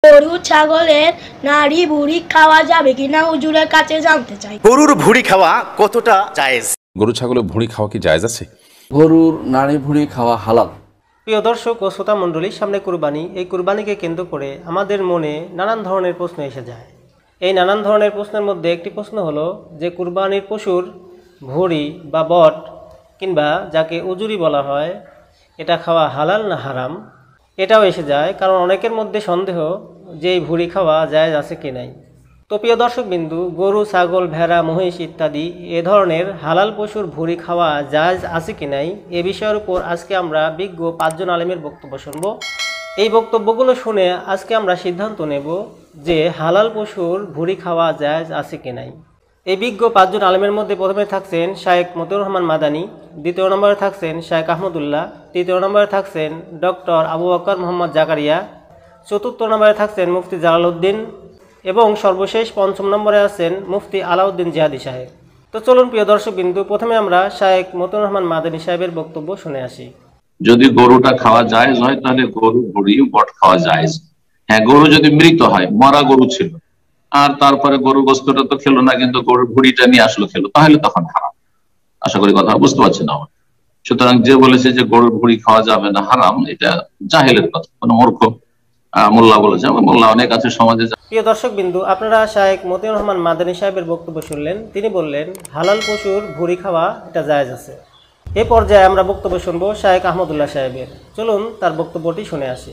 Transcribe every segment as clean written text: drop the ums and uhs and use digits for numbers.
গরু ছাগলের নাড়ি ভুড়ি খাওয়া যাবে কিনা হুজুরের কাছে জানতে চাই। গরুর ভুড়ি খাওয়া কতটা জায়েজ? গরু ছাগলের ভুঁড়ি খাওয়া কি জায়েজ আছে? গরুর নাড়ি ভুড়ি খাওয়া হালাল। প্রিয় দর্শক ও শ্রোতা মণ্ডলী, সামনে কুরবানি। এই কুরবানিকে কেন্দ্র করে আমাদের মনে নানান ধরনের প্রশ্ন এসে যায়। এই নানান ধরনের প্রশ্নের মধ্যে একটি প্রশ্ন হলো যে কুরবানির পশুর ভুঁড়ি বা বট কিংবা যাকে উজুরি বলা হয়, এটা খাওয়া হালাল না হারাম, এটাও এসে যায়। কারণ অনেকের মধ্যে সন্দেহ যে এই ভুঁড়ি খাওয়া জায়েজ আছে কি নাই। তো প্রিয় দর্শকবিন্দু, গরু, ছাগল, ভেড়া, মহিষ ইত্যাদি এ ধরনের হালাল পশুর ভুঁড়ি খাওয়া জায়েজ আছে কি নাই, এ বিষয়ের উপর আজকে আমরা বিজ্ঞ 5 জন আলেমের বক্তব্য শুনব। এই বক্তব্যগুলো শুনে আজকে আমরা সিদ্ধান্ত নেব যে হালাল পশুর ভুঁড়ি খাওয়া জায়েজ আছে কি নাই। এই বিজ্ঞ 5 জন আলেমের মধ্যে প্রথমে থাকছেন শায়েখ মতিউর রহমান মাদানী, দ্বিতীয় নম্বরে থাকছেন শায়েখ আহমদুল্লাহ, তৃতীয় নম্বরে থাকছেন ডক্টর আবু বকর মোহাম্মদ জাকারিয়া, চতুর্থ নম্বরে থাকছেন মুফতি জালালউদ্দিন এবং সর্বশেষ 5ম নম্বরে আছেন মুফতি আলাউদ্দিন জিহাদি সাহেব। তো চলুন প্রিয় দর্শকবিন্দু, প্রথমে আমরা শায়েখ মতিউর রহমান মাদানী সাহেবের বক্তব্য শুনে আসি। যদি গরুটা খাওয়া জায়েজ হয় তাহলে গরু ভুড়ি বট খাওয়া জায়েজ। হ্যাঁ, গরু যদি মৃত হয়, মরা গরু ছিল, আর তারপরে গরুর গোস্তটা তো খেলো না, কিন্তু গরুর ভুড়িটা নিয়ে আসলো খেলো, তাহলে তখন হারাম। আশা করি কথা বুঝতে পারছেন না। সুতরাং যে বলেছে যে গরুর ভুড়ি খাওয়া যাবে না হারাম, এটা জাহেলের কথা, কোনো মূর্খ মোল্লা বলেছে। মোল্লা অনেক আছে সমাজে। প্রিয় দর্শকবিন্দু, আপনারা শায়েখ মতিউর রহমান মাদানী সাহেবের বক্তব্য শুনলেন। তিনি বললেন হালাল পশুর ভুঁড়ি খাওয়া এটা জায়েজ আছে। এ পর্যায়ে আমরা বক্তব্য শুনবো শায়েখ আহমদুল্লাহ সাহেবের। চলুন তার বক্তব্যটি শুনে আসি।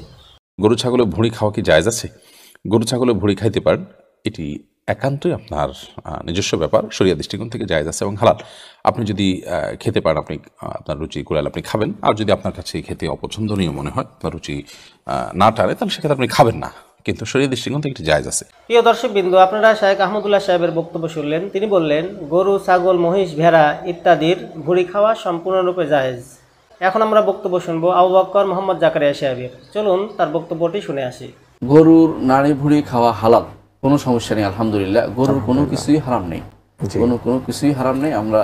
গরু ছাগলের ভুঁড়ি খাওয়া কি জায়েজ আছে? গরু ছাগলের ভুঁড়ি খাইতে পারেন, এটি একান্তই আপনার নিজস্ব ব্যাপার। শরিয়া দৃষ্টিকোণ থেকে জায়েজ আছে এবং হালাল। আপনি যদি খেতে পারেন, আপনি আপনার রুচি কুড়ালে আপনি খাবেন। আর যদি আপনার কাছে খেতে অপছন্দনীয় মনে হয়, আপনার রুচি না টানে, তাহলে সেক্ষেত্রে আপনি খাবেন না, কিন্তু শরিয়া দৃষ্টিকোণ থেকে এটি জায়েজ আছে। প্রিয় দর্শকবিন্দু, আপনারা শায়েখ আহমদুল্লাহ সাহেবের বক্তব্য শুনলেন। তিনি বললেন গরু, ছাগল, মহিষ, ভেড়া ইত্যাদির ভুঁড়ি খাওয়া সম্পূর্ণরূপে জায়েজ। এখন আমরা বক্তব্য শুনবো আবু বকর মোহাম্মদ জাকারিয়া সাহেবের। চলুন তার বক্তব্যটি শুনে আসি। গরুর নাড়ি ভুড়ি খাওয়া হালাল, কোনো সমস্যা নেই, আলহামদুলিল্লাহ। গরুর কোনো কিছুই হারাম নেই, কোনো কিছুই হারাম নেই। আমরা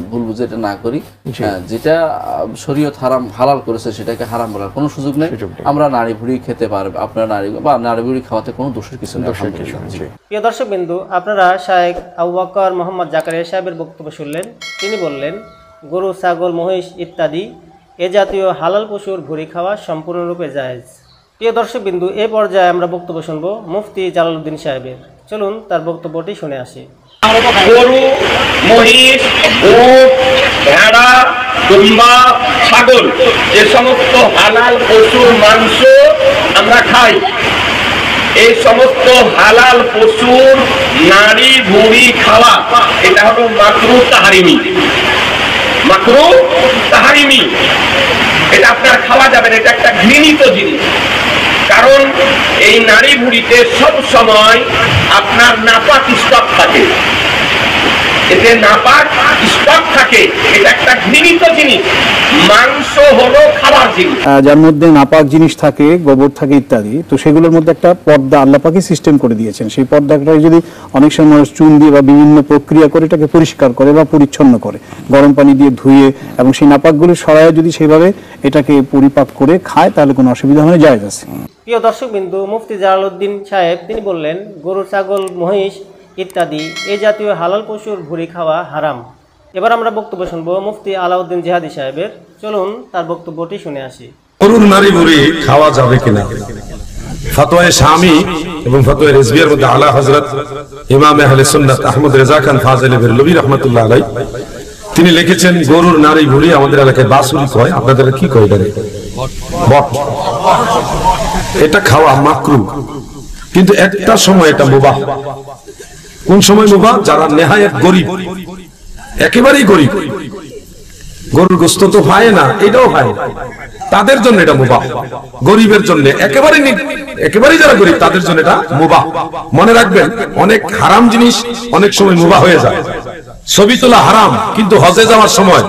ভুল বুঝে এটা না করি। যেটা শরীয়ত হারাম হালাল করেছে সেটাকে হারাম বলার কোনো সুযোগ নেই। আমরা নাড়ি ভুড়ি খেতে পারবে, আপনার নাড়ি ভুড়ি খাওয়াতে কোনো দোষের কিছু নেই। প্রিয় দর্শকবিন্দু, আপনারা শায়েখ আবু বকর মোহাম্মদ জাকারিয়া সাহেবের বক্তব্য শুনলেন। তিনি বললেন গরু, ছাগল, মহিষ ইত্যাদি এ জাতীয় হালাল পশুর ভুঁড়ি খাওয়া সম্পূর্ণরূপে জায়েজ। প্রিয় দর্শকবিন্দু, এ পর্যায়ে আমরা বক্তব্য শুনবো মুফতি জালালউদ্দিন সাহেবের। চলুন তার বক্তব্যটি শুনে আসি। গরু, মহিষ, উট, ভেড়া, দুম্বা, ছাগল, যে সমস্ত হালাল পশুর মাংস আমরা খাই, এই সমস্ত হালাল পশুর নাড়ি ভুঁড়ি খাওয়া এটা হলো মাকরুহ তাহরিমি। মাকরুহ তাহরিমি, এটা আপনার খাওয়া যাবে না, এটা একটা ঘৃণিত জিনিস। কারণ এই নাড়ি ভুঁড়িতে সব সময় আপনার নাপাক স্টক থাকে, এতে নাপাক স্টক থাকে, এটা একটা ঘৃণিত জিনিস। মাংস হলো খাবার জিনিস, যার মধ্যে নাপাক জিনিস থাকে, গোবর থাকে ইত্যাদি। তো সেগুলোর মধ্যে একটা পর্দা আল্লাহ পাকই সিস্টেম করে দিয়েছেন। সেই পর্দাটা যদি অনেক সময় চুন দিয়ে বা বিভিন্ন প্রক্রিয়া করে এটাকে পরিষ্কার করে বা পরিচ্ছন্ন করে, গরম পানি দিয়ে ধুয়ে এবং সেই নাপাকগুলো সরায় যদি সেইভাবে এটাকে পরিপাক করে খায়, তাহলে কোনো অসুবিধা হয়, জায়েজ আছে। প্রিয় দর্শকবিন্দু, মুফতি জালালউদ্দিন সাহেব তিনি বললেন গরু, ছাগল, মহিষ ইত্যাদি এ জাতীয় হালাল পশুর ভুঁড়ি খাওয়া হারাম। এবার আমরা বক্তব্য শুনবো মুফতি আলাউদ্দিন জিহাদি সাহেবের। চলুন তার বক্তব্যটি শুনে আসি। গরুর নাড়ি ভুঁড়ি খাওয়া যাবে কিনা, ফতোয়ায়ে শামী এবং ফতোয়ায়ে রিজভিয়ার মধ্যে আলা হযরত ইমাম আহলে সুন্নাত আহমদ রেজা খান ফাজিল বেরলভী রাহমাতুল্লাহ আলাইহি তিনি লিখেছেন গরুর নাড়ি ভুঁড়ি আমাদের এলাকায় বাসুরি কয়, আপনাদের কি কয়? বট। এটা খাওয়া মাকরুহ, কিন্তু একটা সময় এটা মুবাহ। কোন সময় মুবাহ? যারা নেহায়েত গরিব, একেবারেই গরিব, গরুর গোশত তো পায় না, এটাও পায় না, তাদের জন্য এটা মুবাহ। গরিবের জন্য একেবারেই যারা গরিব তাদের জন্য এটা মুবাহ। মনে রাখবেন, অনেক হারাম জিনিস অনেক সময় মুবাহ হয়ে যায়। ছবি তোলা হারাম, কিন্তু হজে যাওয়ার সময়,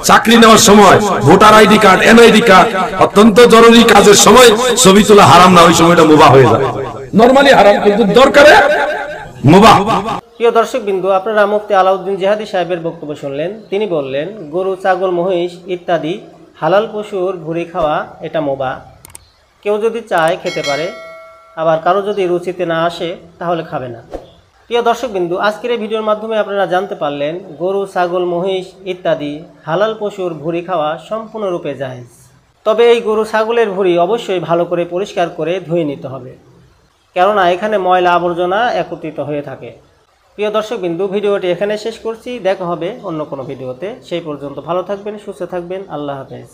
চাকরি নেওয়ার সময়, voter ID card, NID card, অত্যন্ত জরুরি কাজের সময় ছবি তোলা হারাম না, ওই সময়টা মুবাহ হয়ে যায়। নরমালি হারাম, কিন্তু দরকারে মুবাহ। প্রিয় দর্শকবিন্দু, আপনারা মুফতি আলাউদ্দিন জিহাদি সাহেবের বক্তব্য শুনলেন। তিনি বললেন গরু, ছাগল, মহিষ ইত্যাদি হালাল পশুর ভুঁড়ি খাওয়া এটা মুবাহ। কেউ যদি চায় খেতে পারে, আবার কারো যদি রুচিতে না আসে তাহলে খাবে না। প্রিয় দর্শকবিন্দু, আজকের এই ভিডিওর মাধ্যমে আপনারা জানতে পারলেন গরু, ছাগল, মহিষ ইত্যাদি হালাল পশুর ভুঁড়ি খাওয়া সম্পূর্ণরূপে জায়েজ। তবে এই গরু ছাগলের ভুঁড়ি অবশ্যই ভালো করে পরিষ্কার করে ধুয়ে নিতে হবে, কেননা এখানে ময়লা আবর্জনা একত্রিত হয়ে থাকে। প্রিয় দর্শকবিন্দু, ভিডিওটি এখানে শেষ করছি। দেখা হবে অন্য কোনো ভিডিওতে। সেই পর্যন্ত ভালো থাকবেন, সুস্থ থাকবেন। আল্লাহ হাফেজ।